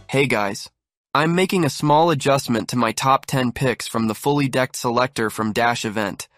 Hey guys, I'm making a small adjustment to my top 10 picks from the fully decked Selector from Dash event.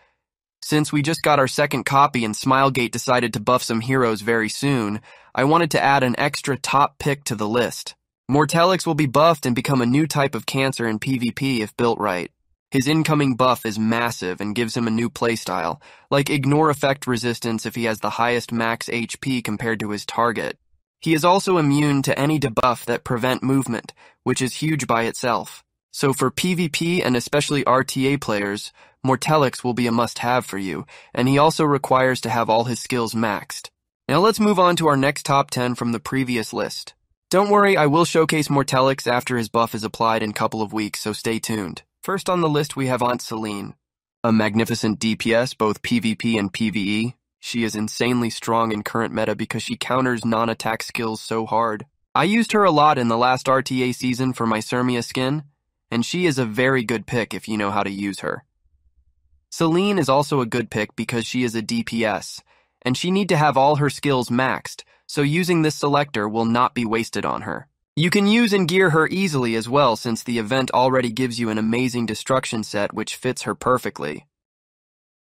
Since we just got our second copy and Smilegate decided to buff some heroes very soon, I wanted to add an extra top pick to the list. Mortellix will be buffed and become a new type of cancer in PvP if built right. His incoming buff is massive and gives him a new playstyle, like ignore effect resistance if he has the highest max HP compared to his target. He is also immune to any debuff that prevent movement, which is huge by itself. So for PvP and especially RTA players, Mortellix will be a must-have for you, and he also requires to have all his skills maxed. Now let's move on to our next top 10 from the previous list. Don't worry, I will showcase Mortellix after his buff is applied in a couple of weeks, so stay tuned. First on the list we have Aunt Seline, a magnificent DPS both PvP and PvE. She is insanely strong in current meta because she counters non-attack skills so hard. I used her a lot in the last RTA season for my Sirmia skin, and she is a very good pick if you know how to use her. Seline is also a good pick because she is a DPS, and she need to have all her skills maxed, so using this Selector will not be wasted on her. You can use and gear her easily as well since the event already gives you an amazing destruction set which fits her perfectly.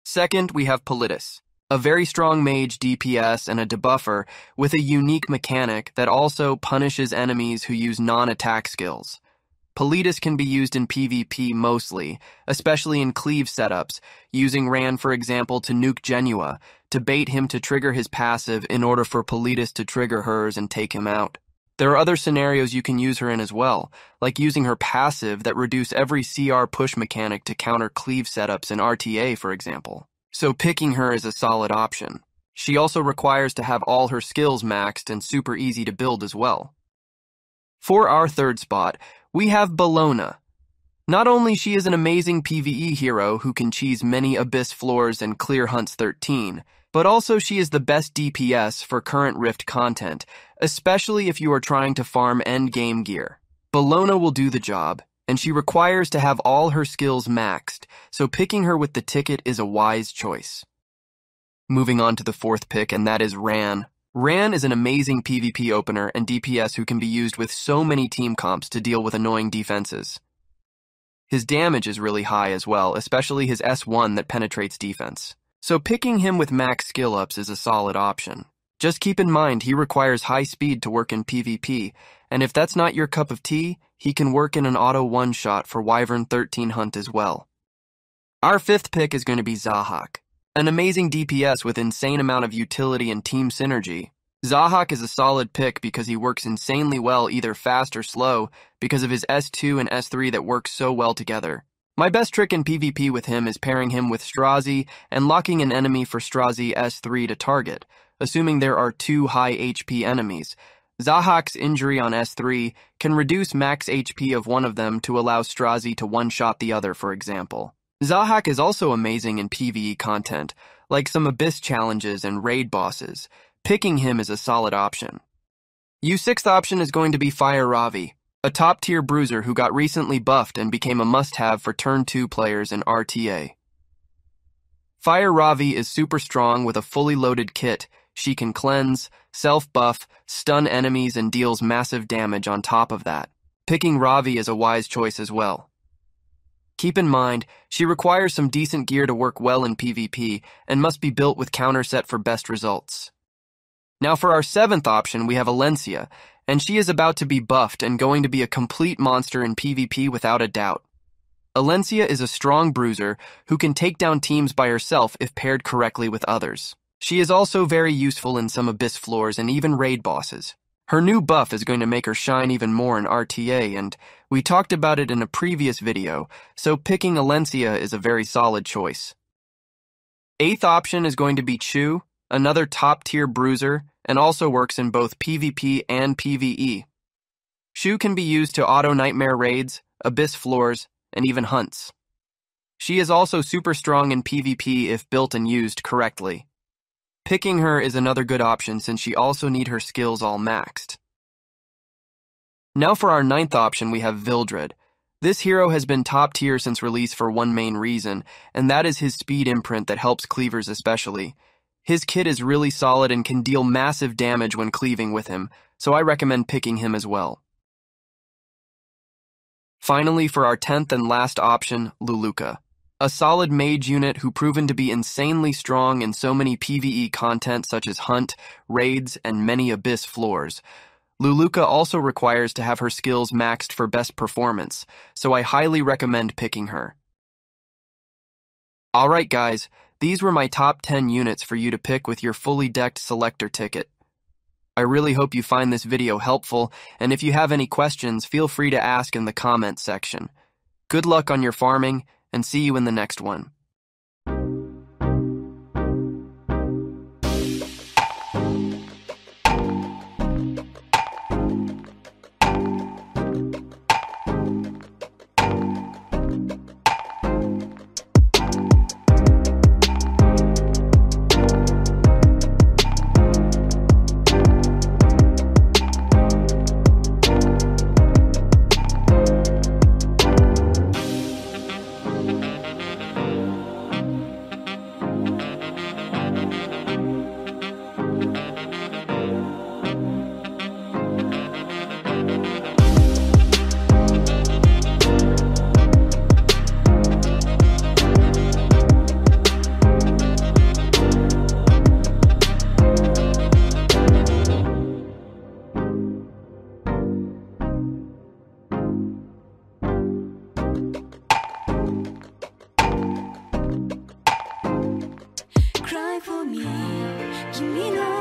Second, we have Pitus, a very strong mage DPS and a debuffer with a unique mechanic that also punishes enemies who use non-attack skills. Pitus can be used in PvP mostly, especially in cleave setups, using Ran for example to nuke Genua, to bait him to trigger his passive in order for Pitus to trigger hers and take him out. There are other scenarios you can use her in as well, like using her passive that reduce every CR push mechanic to counter cleave setups in RTA for example. So picking her is a solid option. She also requires to have all her skills maxed and super easy to build as well. For our third spot, we have Balana. Not only she is an amazing PvE hero who can cheese many abyss floors and clear hunts 13, but also she is the best DPS for current Rift content, especially if you are trying to farm endgame gear. Balana will do the job, and she requires to have all her skills maxed, so picking her with the ticket is a wise choice. Moving on to the fourth pick, and that is Ran. Ran is an amazing PvP opener and DPS who can be used with so many team comps to deal with annoying defenses. His damage is really high as well, especially his S1 that penetrates defense. So picking him with max skill ups is a solid option. Just keep in mind he requires high speed to work in PvP, and if that's not your cup of tea, he can work in an auto one-shot for Wyvern 13 Hunt as well. Our fifth pick is going to be Zahak, an amazing DPS with insane amount of utility and team synergy. Zahak is a solid pick because he works insanely well either fast or slow because of his S2 and S3 that work so well together. My best trick in PvP with him is pairing him with Strazi and locking an enemy for Strazi S3 to target, assuming there are two high HP enemies. Zahak's injury on S3 can reduce max HP of one of them to allow Strazi to one-shot the other, for example. Zahak is also amazing in PvE content, like some Abyss challenges and raid bosses. Picking him is a solid option. Your sixth option is going to be Fire Ravi, a top-tier bruiser who got recently buffed and became a must-have for turn 2 players in RTA. Fire Ravi is super strong with a fully loaded kit. She can cleanse, self-buff, stun enemies, and deals massive damage on top of that. Picking Ravi is a wise choice as well. Keep in mind, she requires some decent gear to work well in PvP and must be built with counter set for best results. Now for our seventh option, we have Alencia, and she is about to be buffed and going to be a complete monster in PvP without a doubt. Alencia is a strong bruiser who can take down teams by herself if paired correctly with others. She is also very useful in some Abyss floors and even raid bosses. Her new buff is going to make her shine even more in RTA, and we talked about it in a previous video, so picking Alencia is a very solid choice. Eighth option is going to be Chu, another top-tier bruiser, and also works in both PvP and PvE. Chu can be used to auto-nightmare raids, Abyss floors, and even hunts. She is also super strong in PvP if built and used correctly. Picking her is another good option since she also needs her skills all maxed. Now for our ninth option, we have Vildred. This hero has been top tier since release for one main reason, and that is his speed imprint that helps cleavers especially. His kit is really solid and can deal massive damage when cleaving with him, so I recommend picking him as well. Finally, for our 10th and last option, Luluca. A solid mage unit who proven to be insanely strong in so many PvE content such as hunt, raids, and many abyss floors. Luluca also requires to have her skills maxed for best performance, so I highly recommend picking her. Alright guys, these were my top 10 units for you to pick with your fully decked Selector ticket. I really hope you find this video helpful, and if you have any questions, feel free to ask in the comments section. Good luck on your farming, and see you in the next one. Cry for me, 君の